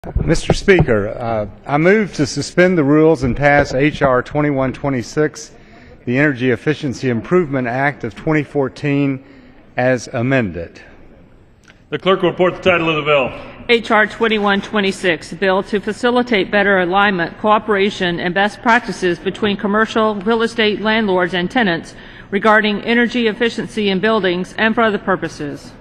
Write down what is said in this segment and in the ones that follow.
Mr. Speaker, I move to suspend the rules and pass H.R. 2126, the Energy Efficiency Improvement Act of 2014, as amended. The clerk will report the title of the bill. H.R. 2126, bill to facilitate better alignment, cooperation, and best practices between commercial real estate landlords and tenants regarding energy efficiency in buildings and for other purposes.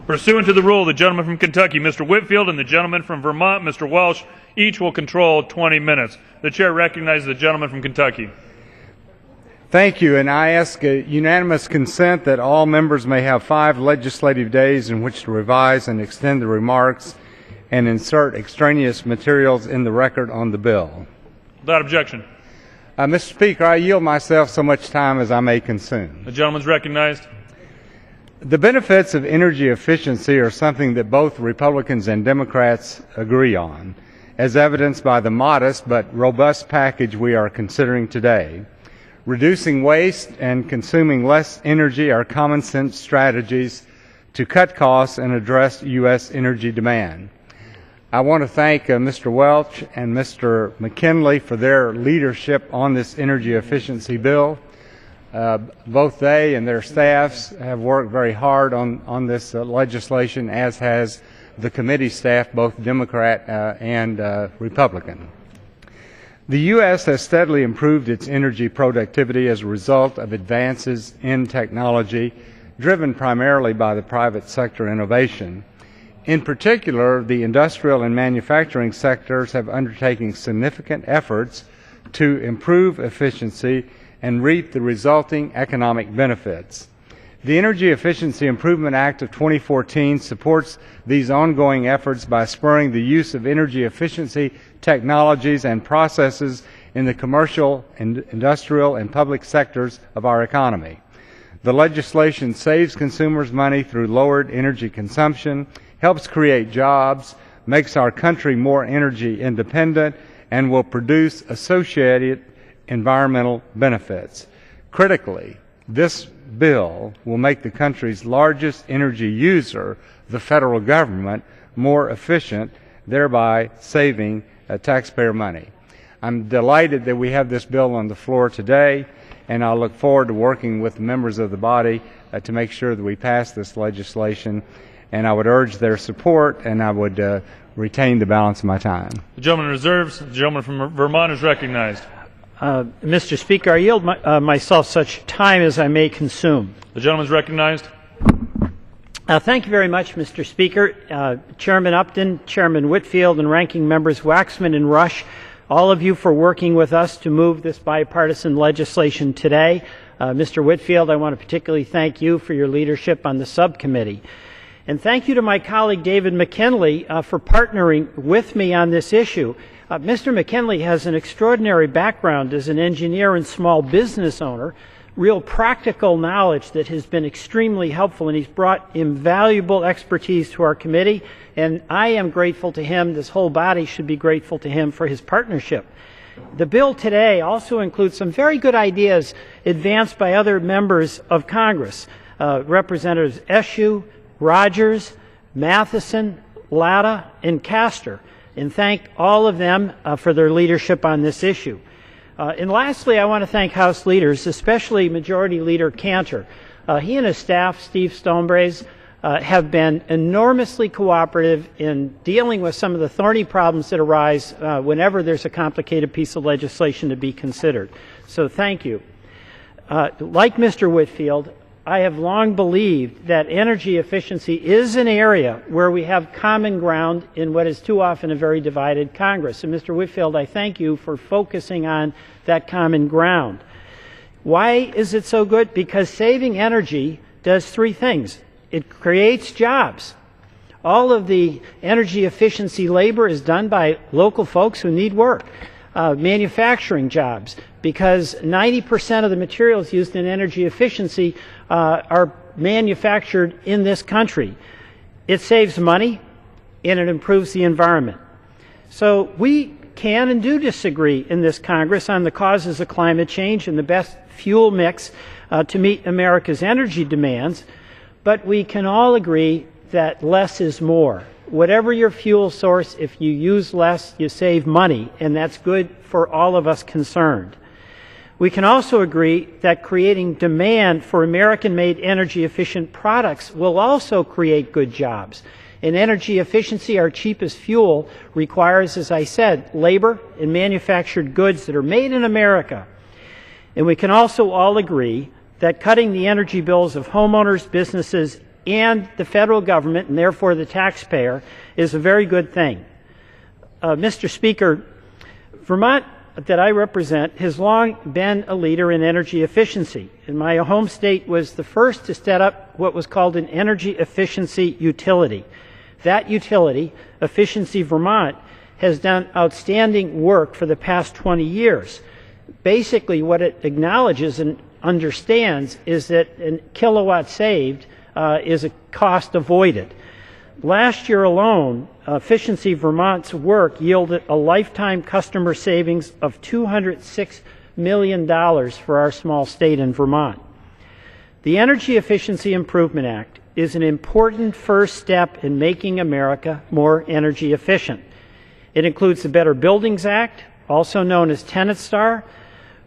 Pursuant to the rule, the gentleman from Kentucky, Mr. Whitfield, and the gentleman from Vermont, Mr. Welch, each will control 20 minutes. The chair recognizes the gentleman from Kentucky. Thank you, and I ask unanimous consent that all members may have 5 legislative days in which to revise and extend the remarks and insert extraneous materials in the record on the bill. Without objection. Mr. Speaker, I yield myself so much time as I may consume. The gentleman's recognized. The benefits of energy efficiency are something that both Republicans and Democrats agree on, as evidenced by the modest but robust package we are considering today. Reducing waste and consuming less energy are common sense strategies to cut costs and address U.S. energy demand. I want to thank Mr. Welch and Mr. McKinley for their leadership on this energy efficiency bill. Both they and their staffs have worked very hard on this legislation, as has the committee staff, both Democrat and Republican. The U.S. has steadily improved its energy productivity as a result of advances in technology, driven primarily by the private sector innovation. In particular, the industrial and manufacturing sectors have undertaken significant efforts to improve efficiency and reap the resulting economic benefits. The Energy Efficiency Improvement Act of 2014 supports these ongoing efforts by spurring the use of energy efficiency technologies and processes in the commercial, industrial, and public sectors of our economy. The legislation saves consumers money through lowered energy consumption, helps create jobs, makes our country more energy independent, and will produce associated environmental benefits. Critically, this bill will make the country's largest energy user, the federal government, more efficient, thereby saving taxpayer money. I'm delighted that we have this bill on the floor today, and I look forward to working with the members of the body to make sure that we pass this legislation, and I would urge their support, and I would retain the balance of my time. The gentleman reserves. The gentleman from Vermont is recognized. Mr. Speaker, I yield myself such time as I may consume. The gentleman is recognized. Thank you very much, Mr. Speaker. Chairman Upton, Chairman Whitfield, and Ranking Members Waxman and Rush, all of you for working with us to move this bipartisan legislation today. Mr. Whitfield, I want to particularly thank you for your leadership on the subcommittee. And thank you to my colleague David McKinley for partnering with me on this issue. Mr. McKinley has an extraordinary background as an engineer and small business owner, real practical knowledge that has been extremely helpful, and he's brought invaluable expertise to our committee, and I am grateful to him. This whole body should be grateful to him for his partnership. The bill today also includes some very good ideas advanced by other members of Congress, Representatives Eshoo, Rogers, Matheson, Latta, and Castor, and thank all of them for their leadership on this issue. And lastly, I want to thank House leaders, especially Majority Leader Cantor. He and his staff, Steve Stonebrace, have been enormously cooperative in dealing with some of the thorny problems that arise whenever there's a complicated piece of legislation to be considered. So thank you. Like Mr. Whitfield, I have long believed that energy efficiency is an area where we have common ground in what is too often a very divided Congress. And Mr. Whitfield, I thank you for focusing on that common ground. Why is it so good? Because saving energy does 3 things. It creates jobs. All of the energy efficiency labor is done by local folks who need work. Manufacturing jobs, because 90% of the materials used in energy efficiency are manufactured in this country. It saves money, and it improves the environment. So we can and do disagree in this Congress on the causes of climate change and the best fuel mix to meet America's energy demands, but we can all agree that less is more. whatever your fuel source, if you use less, you save money, and that's good for all of us concerned. We can also agree that creating demand for American-made energy-efficient products will also create good jobs. And energy efficiency, our cheapest fuel, requires, as I said, labor and manufactured goods that are made in America. And we can also all agree that cutting the energy bills of homeowners, businesses, and the federal government, and therefore the taxpayer, is a very good thing. Mr. Speaker, Vermont, that I represent, has long been a leader in energy efficiency. And my home state was the first to set up what was called an energy efficiency utility. That utility, Efficiency Vermont, has done outstanding work for the past 20 years. Basically, what it acknowledges and understands is that a kilowatt saved is a cost avoided. Last year alone, Efficiency Vermont's work yielded a lifetime customer savings of $206 million for our small state in Vermont. The Energy Efficiency Improvement Act is an important first step in making America more energy efficient. It includes the Better Buildings Act, also known as Tenant Star,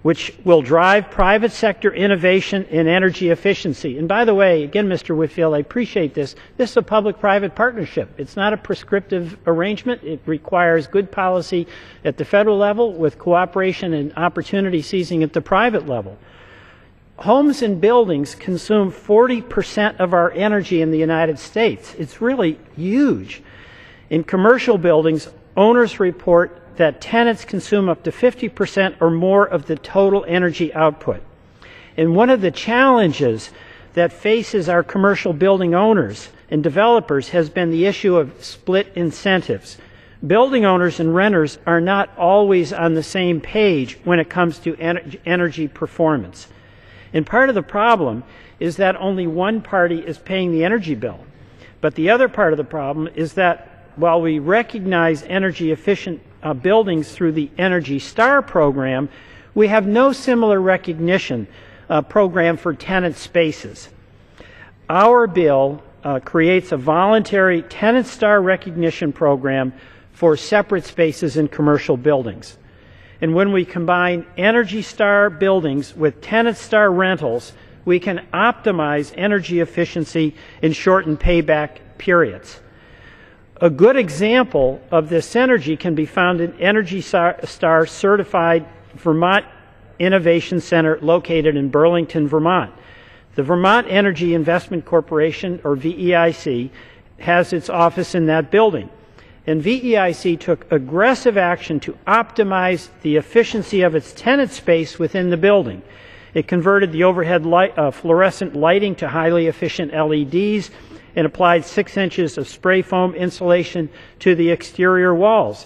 which will drive private sector innovation in energy efficiency. And by the way, again, Mr. Whitfield, I appreciate this. This is a public-private partnership. It's not a prescriptive arrangement. It requires good policy at the federal level with cooperation and opportunity seizing at the private level. Homes and buildings consume 40% of our energy in the United States. It's really huge. In commercial buildings, owners report that tenants consume up to 50% or more of the total energy output. And one of the challenges that faces our commercial building owners and developers has been the issue of split incentives. Building owners and renters are not always on the same page when it comes to energy performance. And part of the problem is that only one party is paying the energy bill. But the other part of the problem is that while we recognize energy efficient buildings through the Energy Star program, we have no similar recognition program for tenant spaces. Our bill creates a voluntary Tenant Star recognition program for separate spaces in commercial buildings. And when we combine Energy Star buildings with Tenant Star rentals, we can optimize energy efficiency and shorten payback periods. A good example of this synergy can be found in Energy Star certified Vermont Innovation Center located in Burlington, Vermont. The Vermont Energy Investment Corporation, or VEIC, has its office in that building. And VEIC took aggressive action to optimize the efficiency of its tenant space within the building. It converted the overhead fluorescent lighting to highly efficient LEDs and applied 6 inches of spray foam insulation to the exterior walls.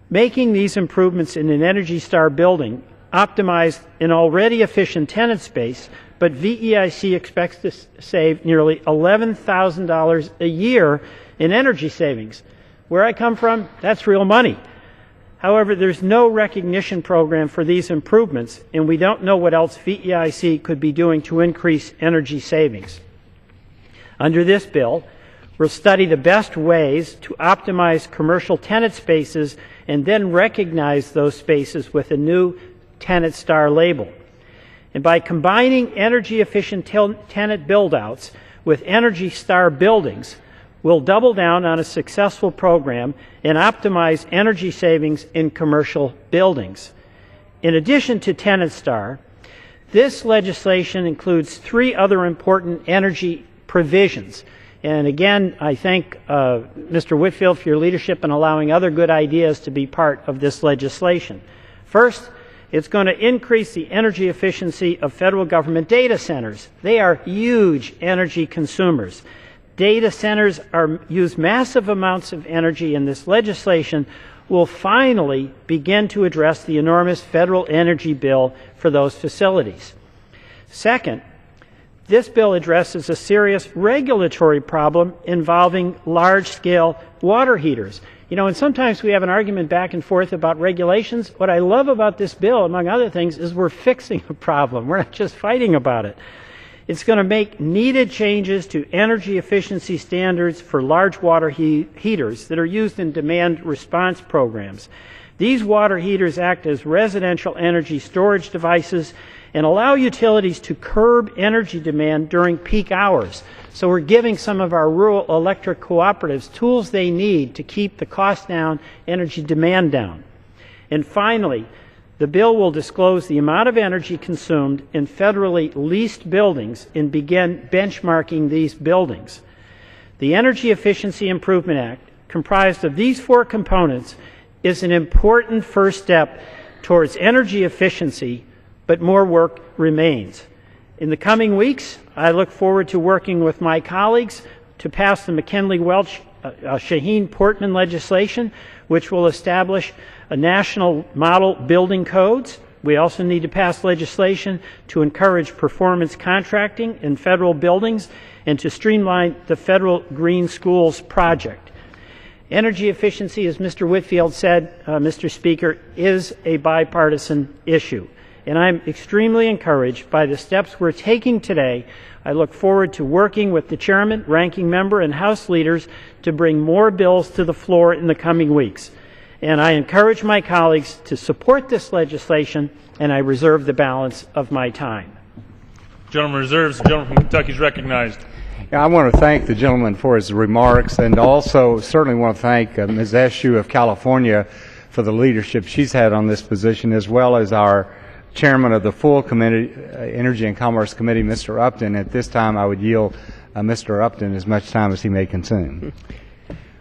Making these improvements in an Energy Star building optimized an already efficient tenant space, but VEIC expects to save nearly $11,000 a year in energy savings. Where I come from, that's real money. However, there's no recognition program for these improvements, and we don't know what else VEIC could be doing to increase energy savings. Under this bill, we'll study the best ways to optimize commercial tenant spaces and then recognize those spaces with a new Tenant Star label. And by combining energy-efficient tenant build-outs with Energy Star buildings, we'll double down on a successful program and optimize energy savings in commercial buildings. In addition to Tenant Star, this legislation includes 3 other important energy provisions. And again, I thank Mr. Whitfield for your leadership in allowing other good ideas to be part of this legislation. First, it's going to increase the energy efficiency of federal government data centers. They are huge energy consumers. Data centers use massive amounts of energy, and this legislation will finally begin to address the enormous federal energy bill for those facilities. Second, this bill addresses a serious regulatory problem involving large-scale water heaters. You know, and sometimes we have an argument back and forth about regulations. What I love about this bill, among other things, is we're fixing a problem. We're not just fighting about it. It's going to make needed changes to energy efficiency standards for large water heaters that are used in demand response programs. These water heaters act as residential energy storage devices and allow utilities to curb energy demand during peak hours. So we're giving some of our rural electric cooperatives tools they need to keep the cost down, energy demand down. And finally, the bill will disclose the amount of energy consumed in federally leased buildings and begin benchmarking these buildings. The Energy Efficiency Improvement Act, comprised of these 4 components, is an important first step towards energy efficiency, but more work remains. In the coming weeks, I look forward to working with my colleagues to pass the McKinley-Welch Shaheen-Portman legislation, which will establish a national model building codes. We also need to pass legislation to encourage performance contracting in federal buildings and to streamline the Federal Green Schools project. Energy efficiency, as Mr. Whitfield said, Mr. Speaker, is a bipartisan issue. And I'm extremely encouraged by the steps we're taking today. I look forward to working with the chairman, ranking member, and House leaders to bring more bills to the floor in the coming weeks. And I encourage my colleagues to support this legislation, and I reserve the balance of my time. Gentleman reserves. The gentleman from Kentucky is recognized. I want to thank the gentleman for his remarks, and also certainly want to thank Ms. Eshoo of California for the leadership she's had on this position, as well as our chairman of the full committee, Energy and Commerce Committee, Mr. Upton. At this time, I would yield Mr. Upton as much time as he may consume.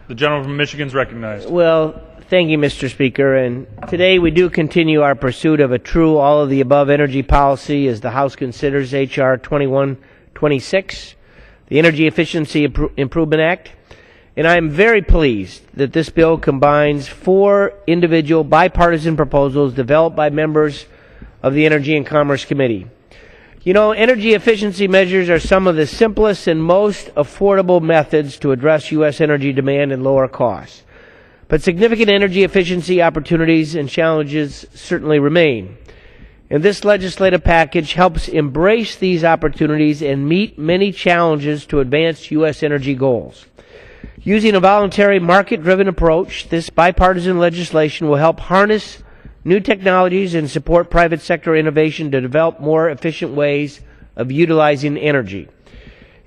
The gentleman from Michigan is recognized. Well, thank you, Mr. Speaker. And today we do continue our pursuit of a true all-of-the-above energy policy as the House considers H.R. 2126, the Energy Efficiency Improvement Act. And I am very pleased that this bill combines 4 individual bipartisan proposals developed by members of the Energy and Commerce Committee. You know, energy efficiency measures are some of the simplest and most affordable methods to address U.S. energy demand and lower costs. But significant energy efficiency opportunities and challenges certainly remain. And this legislative package helps embrace these opportunities and meet many challenges to advance U.S. energy goals. Using a voluntary market-driven approach, this bipartisan legislation will help harness new technologies and support private sector innovation to develop more efficient ways of utilizing energy.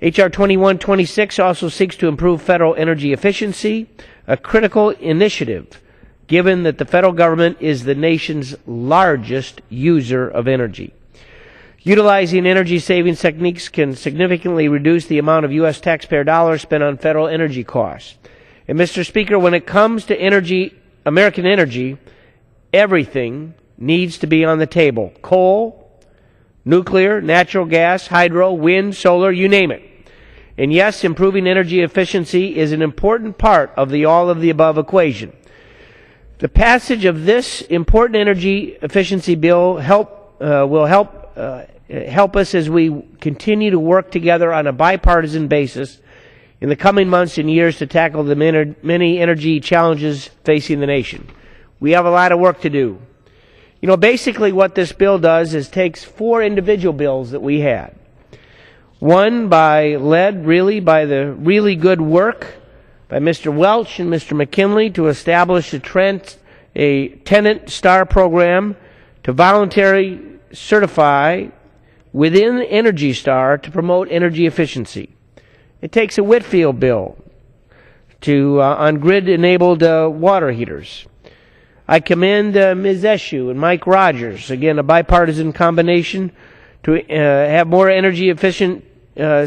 H.R. 2126 also seeks to improve federal energy efficiency, a critical initiative given that the federal government is the nation's largest user of energy. Utilizing energy savings techniques can significantly reduce the amount of U.S. taxpayer dollars spent on federal energy costs. And Mr. Speaker, when it comes to energy, American energy, everything needs to be on the table. Coal, nuclear, natural gas, hydro, wind, solar, you name it. And yes, improving energy efficiency is an important part of the all-of-the-above equation. The passage of this important energy efficiency bill will help us as we continue to work together on a bipartisan basis in the coming months and years to tackle the many energy challenges facing the nation. We have a lot of work to do. You know, basically what this bill does is takes 4 individual bills that we had. One led by the really good work by Mr. Welch and Mr. McKinley to establish a tenant star program to voluntarily certify within Energy Star to promote energy efficiency. It takes a Whitfield bill on grid-enabled water heaters. I commend Ms. Eshoo and Mike Rogers, again a bipartisan combination, to have more energy efficient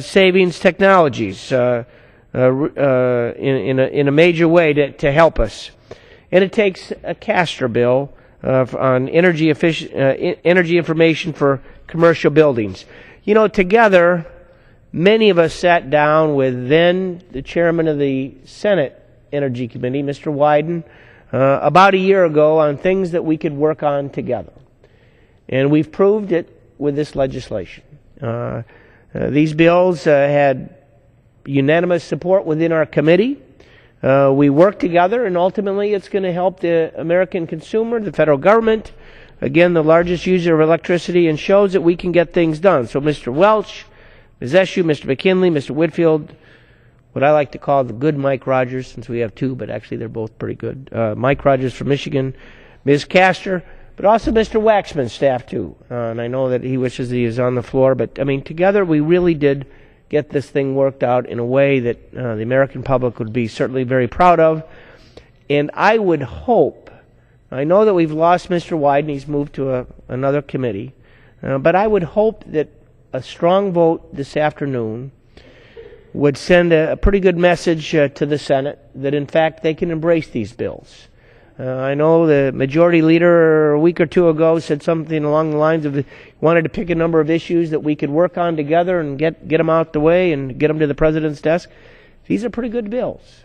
savings technologies in a major way to help us. And it takes a Castor bill on energy information for commercial buildings. You know, together, many of us sat down with then the chairman of the Senate Energy Committee, Mr. Wyden, about a year ago on things that we could work on together. And we've proved it with this legislation. These bills had unanimous support within our committee. We worked together, and ultimately it's going to help the American consumer, the federal government, again, the largest user of electricity, and shows that we can get things done. So Mr. Welch, Ms. Eshoo, Mr. McKinley, Mr. Whitfield, what I like to call the good Mike Rogers, since we have two, but actually they're both pretty good. Mike Rogers from Michigan, Ms. Castor, but also Mr. Waxman's staff too. And I know that he wishes he was on the floor, but I mean, together we really did get this thing worked out in a way that the American public would be certainly very proud of. And I would hope, I know that we've lost Mr. Wyden, he's moved to another committee, but I would hope that a strong vote this afternoon would send a pretty good message to the Senate that in fact they can embrace these bills. I know the majority leader a week or two ago said something along the lines of wanted to pick a number of issues that we could work on together and get them out the way and get them to the president's desk. These are pretty good bills.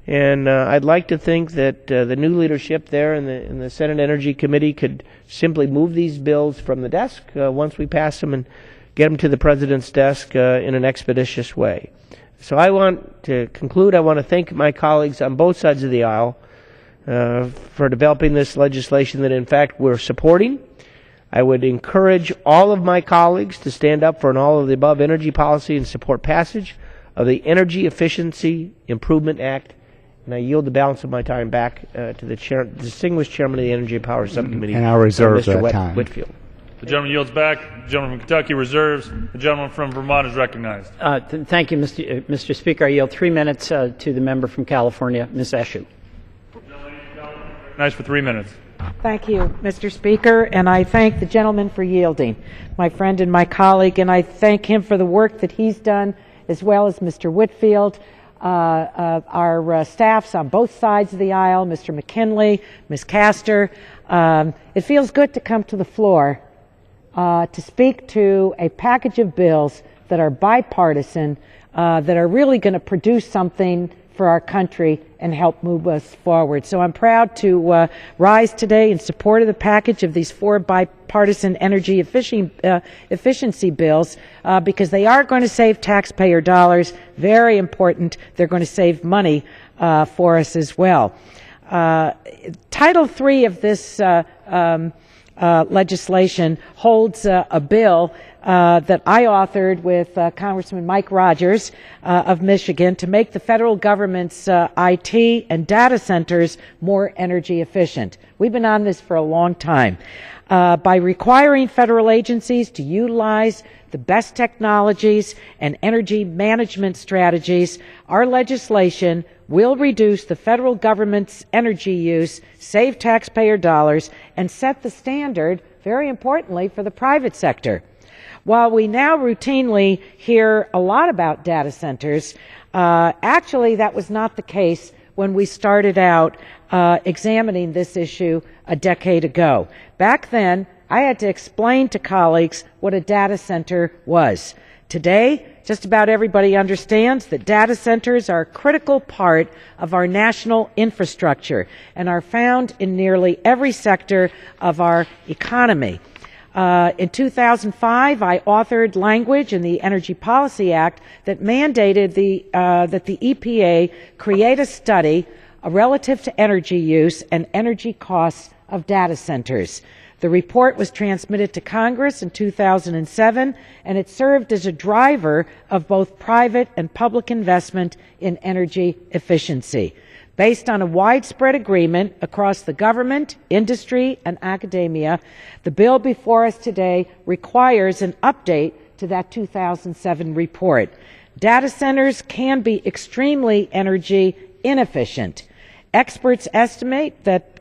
And I'd like to think that the new leadership there in the Senate Energy Committee could simply move these bills from the desk once we pass them and get them to the president's desk in an expeditious way. So I want to conclude. I want to thank my colleagues on both sides of the aisle for developing this legislation that, in fact, we're supporting. I would encourage all of my colleagues to stand up for an all-of-the-above energy policy and support passage of the Energy Efficiency Improvement Act. And I yield the balance of my time back to the distinguished chairman of the Energy and Power Subcommittee, and I'll reserve Mr. that time. Whitfield. The gentleman yields back. The gentleman from Kentucky reserves. The gentleman from Vermont is recognized. Thank you, Mr. Speaker. I yield 3 minutes to the member from California, Ms. Eshoo. Nice for 3 minutes. Thank you, Mr. Speaker, and I thank the gentleman for yielding, my friend and my colleague, and I thank him for the work that he's done, as well as Mr. Whitfield, our staffs on both sides of the aisle, Mr. McKinley, Ms. Castor. It feels good to come to the floor to speak to a package of bills that are bipartisan, that are really going to produce something for our country and help move us forward. So I'm proud to rise today in support of the package of these 4 bipartisan energy efficiency bills because they are going to save taxpayer dollars. Very important. They're going to save money for us as well. Title III of this legislation holds a bill that I authored with Congressman Mike Rogers of Michigan to make the federal government's IT and data centers more energy efficient. We've been on this for a long time. By requiring federal agencies to utilize the best technologies and energy management strategies, our legislation will reduce the federal government's energy use, save taxpayer dollars, and set the standard, very importantly, for the private sector. While we now routinely hear a lot about data centers, actually that was not the case when we started out examining this issue a decade ago. Back then, I had to explain to colleagues what a data center was. Today, just about everybody understands that data centers are a critical part of our national infrastructure and are found in nearly every sector of our economy. In 2005, I authored language in the Energy Policy Act that mandated that the EPA create a study relative to energy use and energy costs of data centers. The report was transmitted to Congress in 2007, and it served as a driver of both private and public investment in energy efficiency. Based on a widespread agreement across the government, industry, and academia, the bill before us today requires an update to that 2007 report. Data centers can be extremely energy inefficient. Experts estimate that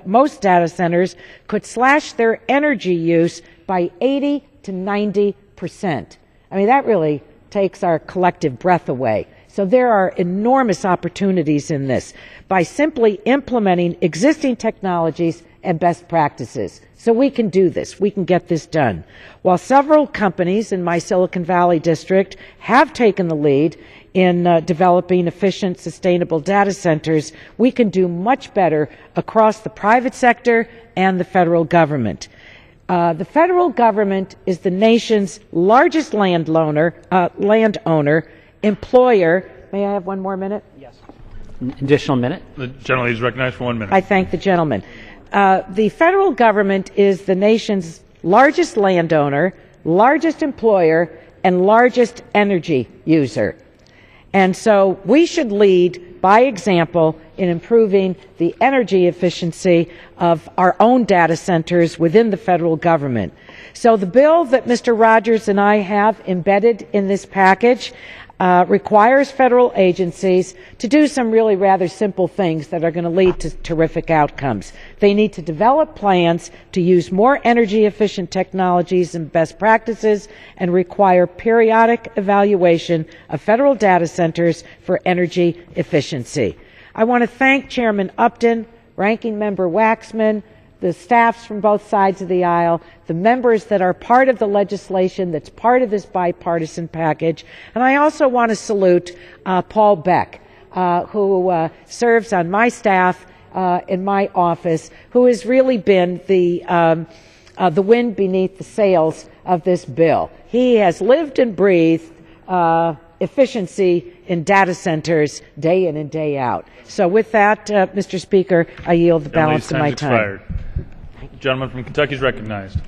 most data centers could slash their energy use by 80 to 90%. I mean, that really takes our collective breath away. So there are enormous opportunities in this by simply implementing existing technologies and best practices. So we can do this. We can get this done. While several companies in my Silicon Valley district have taken the lead in developing efficient, sustainable data centers, we can do much better across the private sector and the federal government. The federal government is the nation's largest landowner, employer. May I have one more minute? Yes. Additional minute. The gentleman is recognized for 1 minute. I thank the gentleman. The federal government is the nation's largest landowner, largest employer, and largest energy user. And so we should lead by example in improving the energy efficiency of our own data centers within the federal government. So the bill that Mr. Rogers and I have embedded in this package requires federal agencies to do some really rather simple things that are going to lead to terrific outcomes. They need to develop plans to use more energy efficient technologies and best practices and require periodic evaluation of federal data centers for energy efficiency. I want to thank Chairman Upton, Ranking Member Waxman, the staffs from both sides of the aisle, the members that are part of the legislation that's part of this bipartisan package. And I also want to salute Paul Beck, who serves on my staff in my office, who has really been the wind beneath the sails of this bill. He has lived and breathed efficiency in data centers day in and day out. So with that, Mr. Speaker, I yield the balance of my time. Expired. The gentleman from Kentucky is recognized.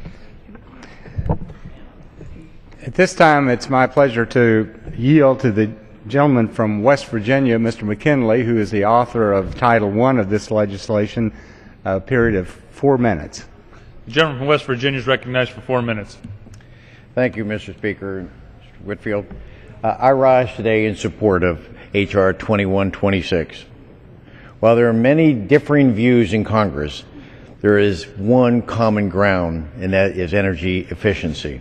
At this time, it's my pleasure to yield to the gentleman from West Virginia, Mr. McKinley, who is the author of Title I of this legislation, a period of 4 minutes. The gentleman from West Virginia is recognized for 4 minutes. Thank you, Mr. Speaker. Mr. Whitfield. I rise today in support of H.R. 2126. While there are many differing views in Congress, there is one common ground, and that is energy efficiency.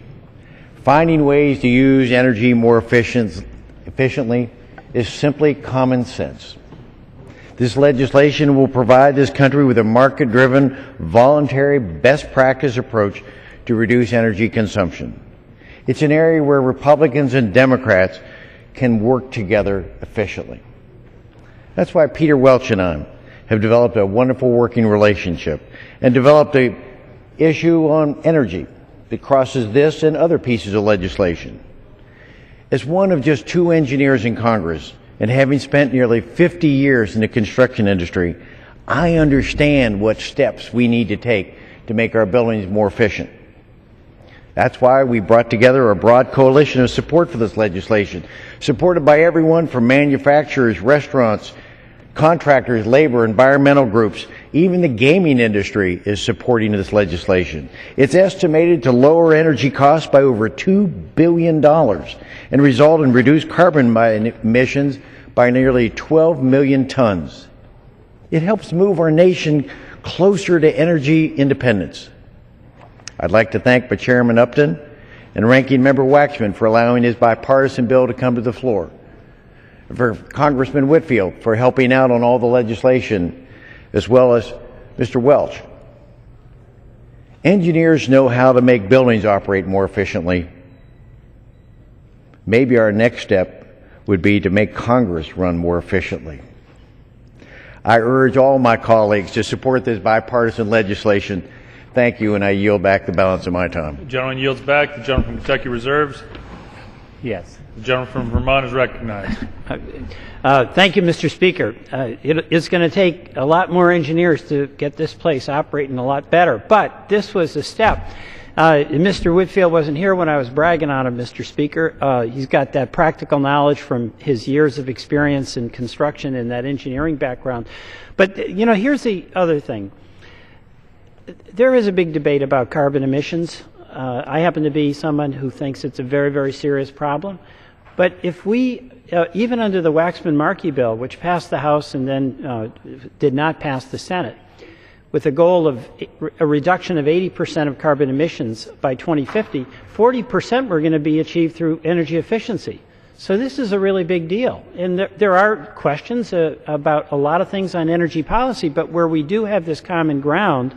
Finding ways to use energy more efficiently is simply common sense. This legislation will provide this country with a market-driven, voluntary, best practice approach to reduce energy consumption. It's an area where Republicans and Democrats can work together efficiently. That's why Peter Welch and I have developed a wonderful working relationship and developed an issue on energy that crosses this and other pieces of legislation. As one of just 2 engineers in Congress, and having spent nearly 50 years in the construction industry, I understand what steps we need to take to make our buildings more efficient. That's why we brought together a broad coalition of support for this legislation, supported by everyone from manufacturers, restaurants, contractors, labor, environmental groups. Even the gaming industry is supporting this legislation. It's estimated to lower energy costs by over $2 billion and result in reduced carbon emissions by nearly 12 million tons. It helps move our nation closer to energy independence. I'd like to thank Chairman Upton and Ranking Member Waxman for allowing his bipartisan bill to come to the floor, for Congressman Whitfield for helping out on all the legislation, as well as Mr. Welch. Engineers know how to make buildings operate more efficiently. Maybe our next step would be to make Congress run more efficiently. I urge all my colleagues to support this bipartisan legislation. Thank you, and I yield back the balance of my time. The gentleman yields back. The gentleman from Kentucky reserves. Yes. The gentleman from Vermont is recognized. Thank you, Mr. Speaker. It's going to take a lot more engineers to get this place operating a lot better, but this was a step. Mr. Whitfield wasn't here when I was bragging on him, Mr. Speaker. He's got that practical knowledge from his years of experience in construction and that engineering background. But, you know, here's the other thing. There is a big debate about carbon emissions. I happen to be someone who thinks it's a very, very serious problem. But if we, even under the Waxman-Markey bill, which passed the House and then did not pass the Senate, with a goal of a reduction of 80% of carbon emissions by 2050, 40% were going to be achieved through energy efficiency. So this is a really big deal. And there are questions about a lot of things on energy policy, but where we do have this common ground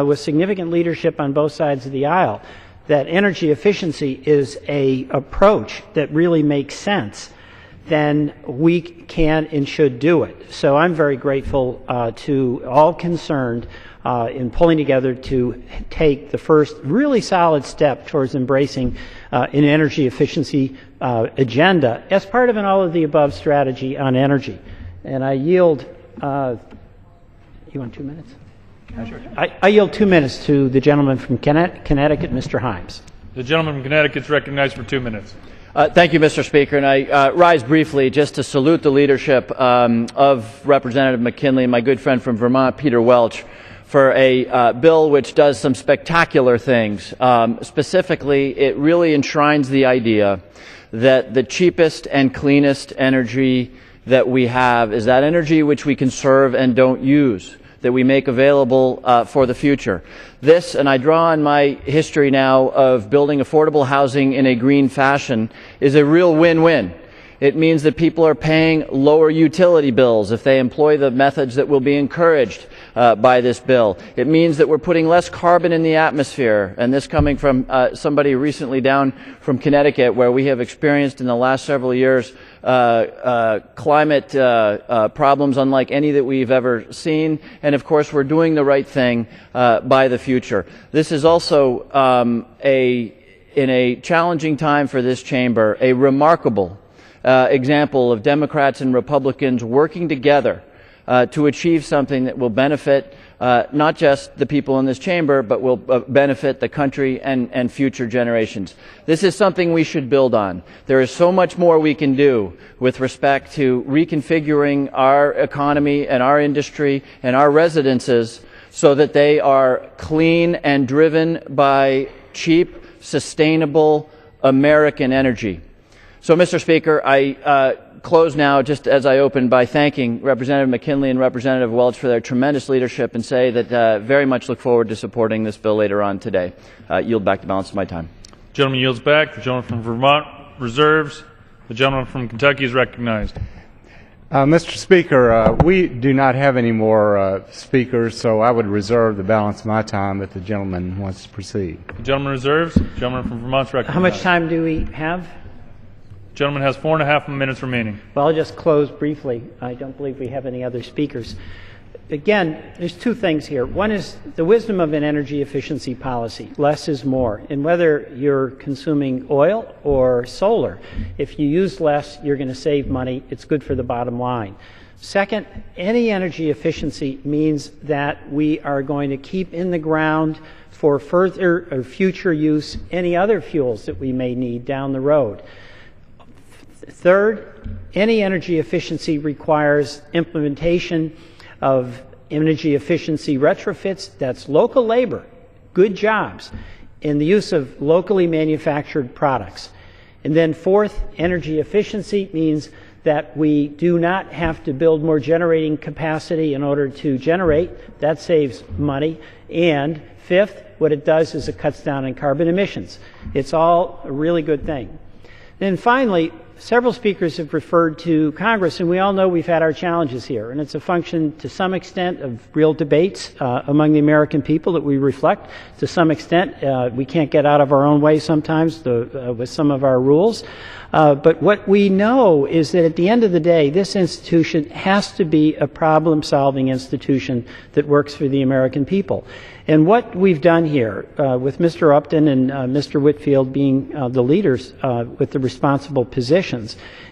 with significant leadership on both sides of the aisle, that energy efficiency is an approach that really makes sense, then we can and should do it. So I'm very grateful to all concerned in pulling together to take the first really solid step towards embracing an energy efficiency agenda as part of an all-of-the-above strategy on energy. And I yield, you want 2 minutes? Sure. I yield 2 minutes to the gentleman from Connecticut, Mr. Himes. The gentleman from Connecticut is recognized for 2 minutes. Thank you, Mr. Speaker. And I rise briefly just to salute the leadership of Representative McKinley and my good friend from Vermont, Peter Welch, for a bill which does some spectacular things. Specifically, it really enshrines the idea that the cheapest and cleanest energy that we have is that energy which we conserve and don't use, that we make available for the future. This, and I draw on my history now of building affordable housing in a green fashion, is a real win-win. It means that people are paying lower utility bills if they employ the methods that will be encouraged by this bill. It means that we're putting less carbon in the atmosphere, and this coming from somebody recently down from Connecticut, where we have experienced in the last several years climate problems unlike any that we've ever seen, and of course we're doing the right thing by the future. This is also in a challenging time for this chamber, a remarkable example of Democrats and Republicans working together to achieve something that will benefit not just the people in this chamber, but will benefit the country and future generations. This is something we should build on. There is so much more we can do with respect to reconfiguring our economy and our industry and our residences so that they are clean and driven by cheap, sustainable American energy. So, Mr. Speaker, I close now, just as I opened, by thanking Representative McKinley and Representative Welch for their tremendous leadership and say that very much look forward to supporting this bill later on today. Yield back the balance of my time. The gentleman yields back. The gentleman from Vermont reserves. The gentleman from Kentucky is recognized. Mr. Speaker, we do not have any more speakers, so I would reserve the balance of my time if the gentleman wants to proceed. The gentleman reserves. The gentleman from Vermont is recognized. How much time do we have? The gentleman has 4.5 minutes remaining. Well, I'll just close briefly. I don't believe we have any other speakers. Again, there's two things here. One is the wisdom of an energy efficiency policy. Less is more. And whether you're consuming oil or solar, if you use less, you're going to save money. It's good for the bottom line. Second, any energy efficiency means that we are going to keep in the ground for further or future use any other fuels that we may need down the road. Third, any energy efficiency requires implementation of energy efficiency retrofits. That's local labor, good jobs, and the use of locally manufactured products. And then fourth, energy efficiency means that we do not have to build more generating capacity in order to generate. That saves money. And fifth, what it does is it cuts down on carbon emissions. It's all a really good thing. Then finally, several speakers have referred to Congress, and we all know we've had our challenges here, and it's a function to some extent of real debates among the American people that we reflect. To some extent, we can't get out of our own way sometimes with some of our rules. But what we know is that at the end of the day, this institution has to be a problem-solving institution that works for the American people. And what we've done here, with Mr. Upton and Mr. Whitfield being the leaders with the responsible positions,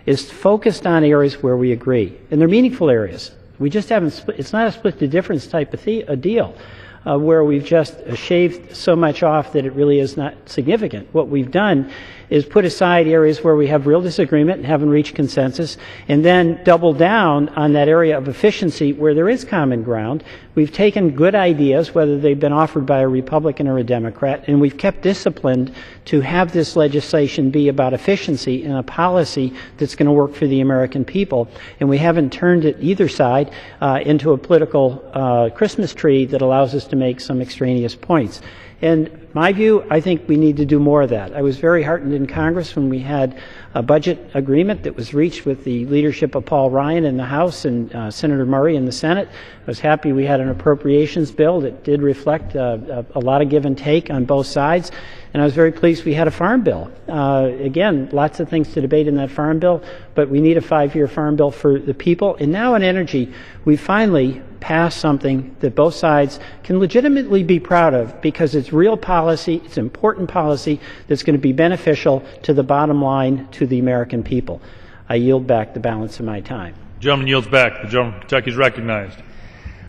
is focused on areas where we agree. And they're meaningful areas. We just haven't split, it's not a split the difference type of a deal. Where we've just shaved so much off that it really is not significant. What we've done is put aside areas where we have real disagreement and haven't reached consensus, and then double down on that area of efficiency where there is common ground. We've taken good ideas, whether they've been offered by a Republican or a Democrat, and we've kept disciplined to have this legislation be about efficiency and a policy that's going to work for the American people. And we haven't turned it either side into a political Christmas tree that allows us to make some extraneous points. And my view, I think we need to do more of that. I was very heartened in Congress when we had a budget agreement that was reached with the leadership of Paul Ryan in the House and Senator Murray in the Senate. I was happy we had an appropriations bill that did reflect a lot of give and take on both sides. And I was very pleased we had a farm bill. Again, lots of things to debate in that farm bill, but we need a 5-year farm bill for the people. And now in energy, we finally passed something that both sides can legitimately be proud of because it's real policy, it's important policy that's going to be beneficial to the bottom line, to the American people. I yield back the balance of my time. The gentleman yields back. The gentleman from Kentucky is recognized.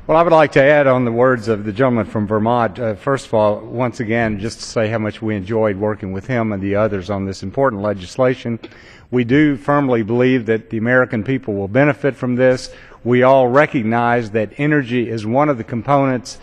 Well, I would like to add on the words of the gentleman from Vermont. First of all, once again, just to say how much we enjoyed working with him and the others on this important legislation. We do firmly believe that the American people will benefit from this. We all recognize that energy is one of the components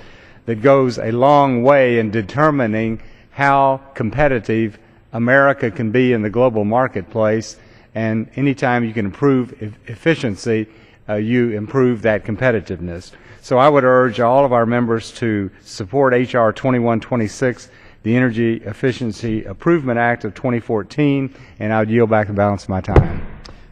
that goes a long way in determining how competitive America can be in the global marketplace. And anytime you can improve efficiency, you improve that competitiveness. So I would urge all of our members to support H.R. 2126, the Energy Efficiency Improvement Act of 2014, and I would yield back the balance of my time.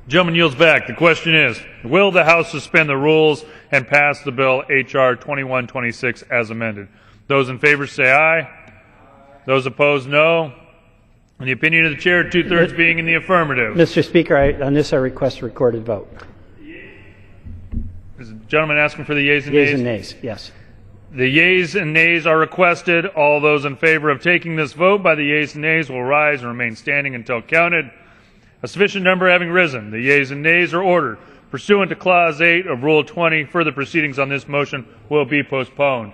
Gentleman yields back. The question is, will the House suspend the rules and pass the bill H.R. 2126 as amended? Those in favor say aye. Those opposed, no. In the opinion of the chair, two-thirds being in the affirmative. Mr. Speaker, on this I request a recorded vote. Is the gentleman asking for the yeas and nays? Yeas and nays, yes. The yeas and nays are requested. All those in favor of taking this vote by the yeas and nays will rise and remain standing until counted. A sufficient number having risen, the yeas and nays are ordered. Pursuant to Clause 8 of Rule 20, further proceedings on this motion will be postponed.